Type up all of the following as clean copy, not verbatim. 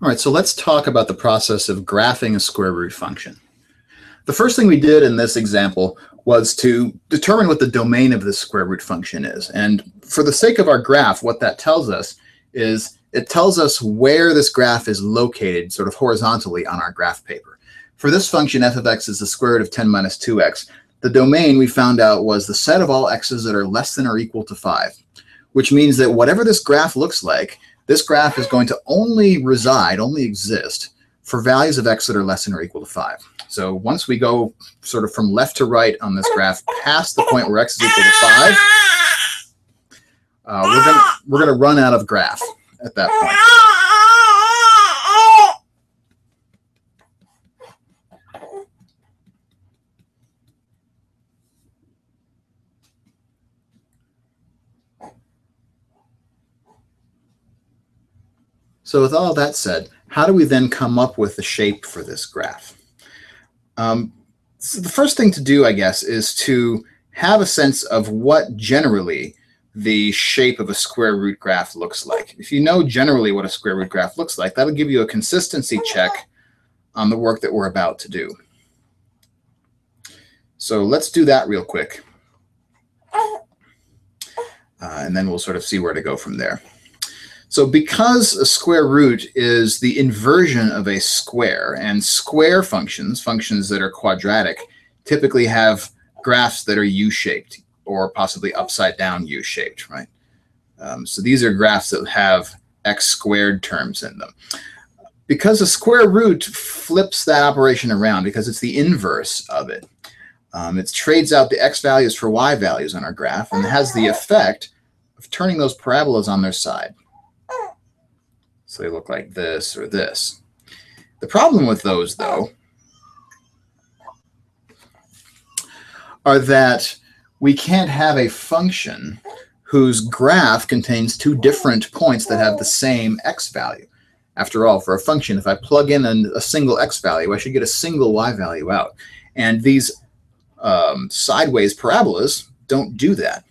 All right, so let's talk about the process of graphing a square root function. The first thing we did in this example was to determine what the domain of this square root function is. And for the sake of our graph, what that tells us is it tells us where this graph is located sort of horizontally on our graph paper. For this function, f of x is the square root of 10 minus 2x. The domain we found out was the set of all x's that are less than or equal to 5, which means that whatever this graph looks like, this graph is going to only exist for values of x that are less than or equal to 5. So once we go sort of from left to right on this graph past the point where x is equal to 5, we're going to run out of graph at that point. So with all that said, how do we then come up with the shape for this graph? So the first thing to do, I guess, is to have a sense of what generally the shape of a square root graph looks like. If you know generally what a square root graph looks like, that'll give you a consistency check on the work that we're about to do. So let's do that real quick. And then we'll sort of see where to go from there. So because a square root is the inversion of a square, and square functions that are quadratic, typically have graphs that are U-shaped or possibly upside down U-shaped, right? So these are graphs that have x squared terms in them. Because a square root flips that operation around, because it's the inverse of it, it trades out the x values for y values on our graph and has the effect of turning those parabolas on their side. So they look like this or this. The problem with those, though, are that we can't have a function whose graph contains two different points that have the same x value. After all, for a function, if I plug in a single x value, I should get a single y value out. And these sideways parabolas don't do that.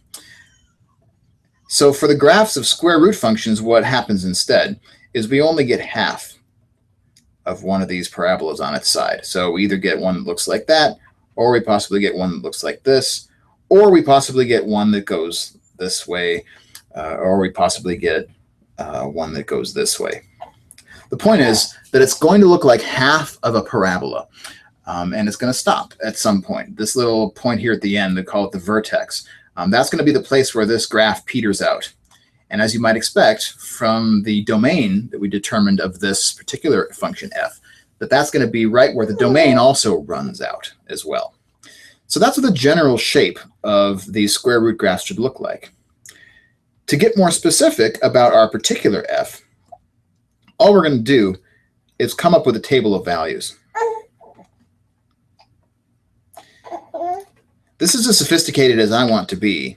So for the graphs of square root functions, what happens instead is we only get half of one of these parabolas on its side. So we either get one that looks like that, or we possibly get one that looks like this, or we possibly get one that goes this way, or we possibly get one that goes this way. The point is that it's going to look like half of a parabola, and it's going to stop at some point. This little point here at the end, they call it the vertex. That's going to be the place where this graph peters out. And as you might expect from the domain that we determined of this particular function f, that's going to be right where the domain also runs out as well. So that's what the general shape of these square root graphs should look like. To get more specific about our particular f, all we're going to do is come up with a table of values. This is as sophisticated as I want to be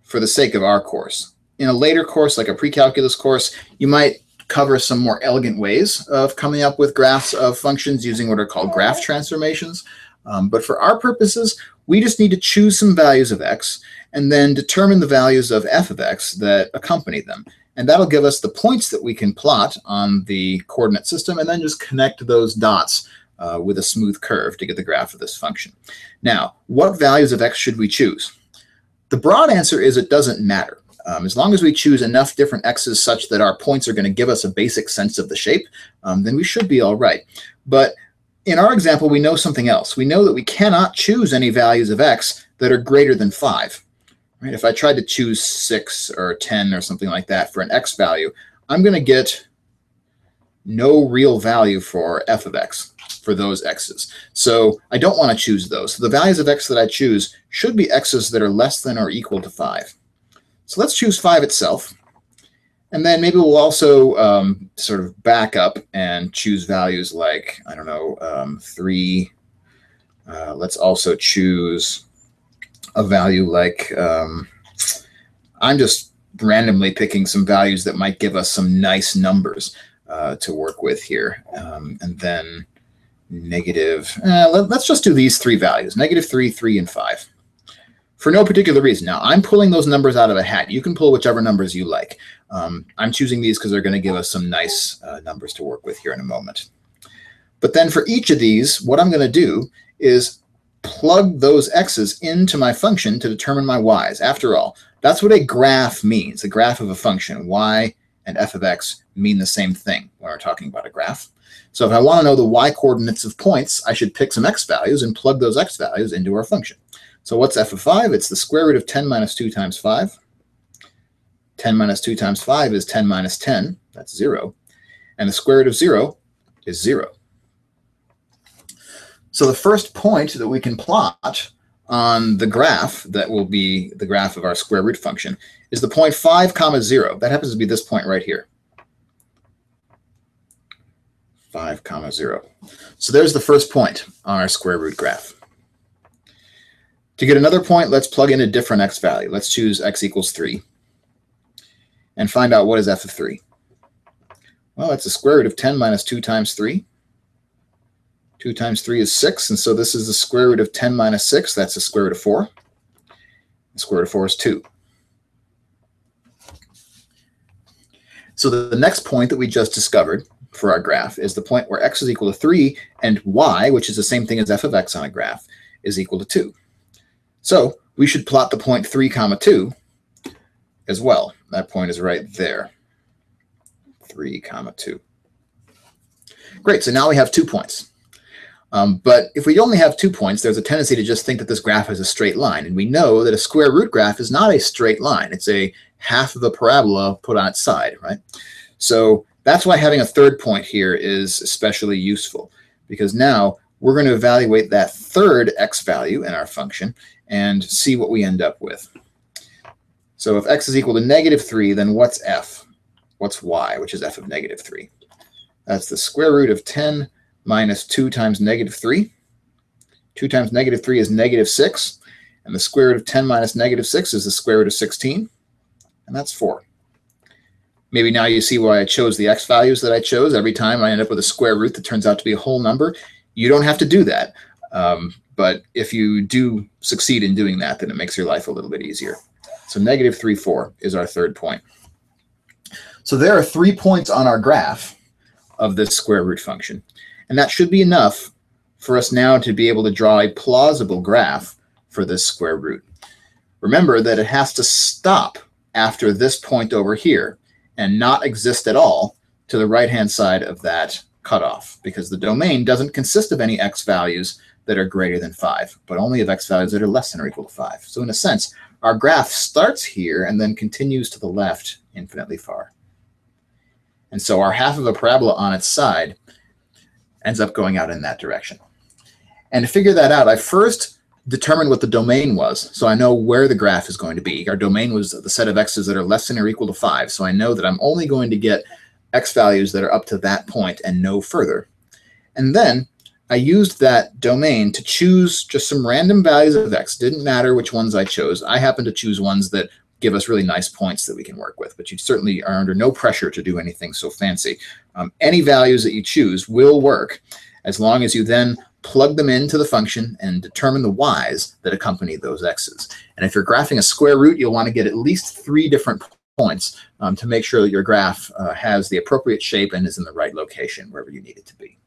for the sake of our course. In a later course, like a pre-calculus course, you might cover some more elegant ways of coming up with graphs of functions using what are called graph transformations. But for our purposes, we just need to choose some values of x and then determine the values of f of x that accompany them. And that'll give us the points that we can plot on the coordinate system and then just connect those dots with a smooth curve to get the graph of this function. Now, what values of x should we choose? The broad answer is it doesn't matter. As long as we choose enough different x's such that our points are going to give us a basic sense of the shape, then we should be all right. But in our example, we know something else. We know that we cannot choose any values of x that are greater than 5. Right? If I tried to choose 6 or 10 or something like that for an x value, I'm going to get no real value for f of x for those x's. So I don't want to choose those. So the values of x that I choose should be x's that are less than or equal to 5. So let's choose 5 itself. And then maybe we'll also sort of back up and choose values like, I don't know, 3. Let's also choose a value like, I'm just randomly picking some values that might give us some nice numbers to work with here. And then negative, let's just do these 3 values, -3, 3, and 5. for no particular reason. Now, I'm pulling those numbers out of a hat. You can pull whichever numbers you like. I'm choosing these because they're going to give us some nice numbers to work with here in a moment. But then for each of these, what I'm going to do is plug those x's into my function to determine my y's. After all, that's what a graph means, a graph of a function. Y and f of x mean the same thing when we're talking about a graph. So if I want to know the y coordinates of points, I should pick some x values and plug those x values into our function. So what's f of 5? It's the square root of 10 minus 2 times 5. 10 minus 2 times 5 is 10 minus 10. That's 0. And the square root of 0 is 0. So the first point that we can plot on the graph that will be the graph of our square root function is the point 5 comma 0. That happens to be this point right here. 5 comma 0. So there's the first point on our square root graph. To get another point, let's plug in a different x value. Let's choose x equals 3 and find out what is f of 3. Well, that's the square root of 10 minus 2 times 3. 2 times 3 is 6, and so this is the square root of 10 minus 6. That's the square root of 4. The square root of 4 is 2. So the next point that we just discovered for our graph is the point where x is equal to 3 and y, which is the same thing as f of x on a graph, is equal to 2. So we should plot the point 3 comma 2 as well. That point is right there. 3 comma 2. Great, so now we have 2 points. But if we only have 2 points, there's a tendency to just think that this graph is a straight line. And we know that a square root graph is not a straight line. It's a half of a parabola put on its side, right? So that's why having a third point here is especially useful, because now we're going to evaluate that third x value in our function and see what we end up with. So if x is equal to -3, then what's f? What's y, which is f of -3? That's the square root of 10 minus 2 times -3. 2 times -3 is -6. And the square root of 10 minus -6 is the square root of 16. And that's 4. Maybe now you see why I chose the x values that I chose. Every time I end up with a square root that turns out to be a whole number. You don't have to do that. But if you do succeed in doing that, then it makes your life a little bit easier. So -3, 4 is our third point. So there are 3 points on our graph of this square root function. And that should be enough for us now to be able to draw a plausible graph for this square root. Remember that it has to stop after this point over here and not exist at all to the right-hand side of that cutoff, because the domain doesn't consist of any x values that are greater than 5, but only of x values that are less than or equal to 5. So in a sense, our graph starts here and then continues to the left infinitely far. And so our half of a parabola on its side ends up going out in that direction. And to figure that out, I first determined what the domain was, so I know where the graph is going to be. Our domain was the set of x's that are less than or equal to 5, so I know that I'm only going to get x values that are up to that point and no further. And then I used that domain to choose just some random values of x. Didn't matter which ones I chose. I happened to choose ones that give us really nice points that we can work with, but you certainly are under no pressure to do anything so fancy. Any values that you choose will work as long as you then plug them into the function and determine the y's that accompany those x's. And if you're graphing a square root, you'll want to get at least 3 different points to make sure that your graph has the appropriate shape and is in the right location wherever you need it to be.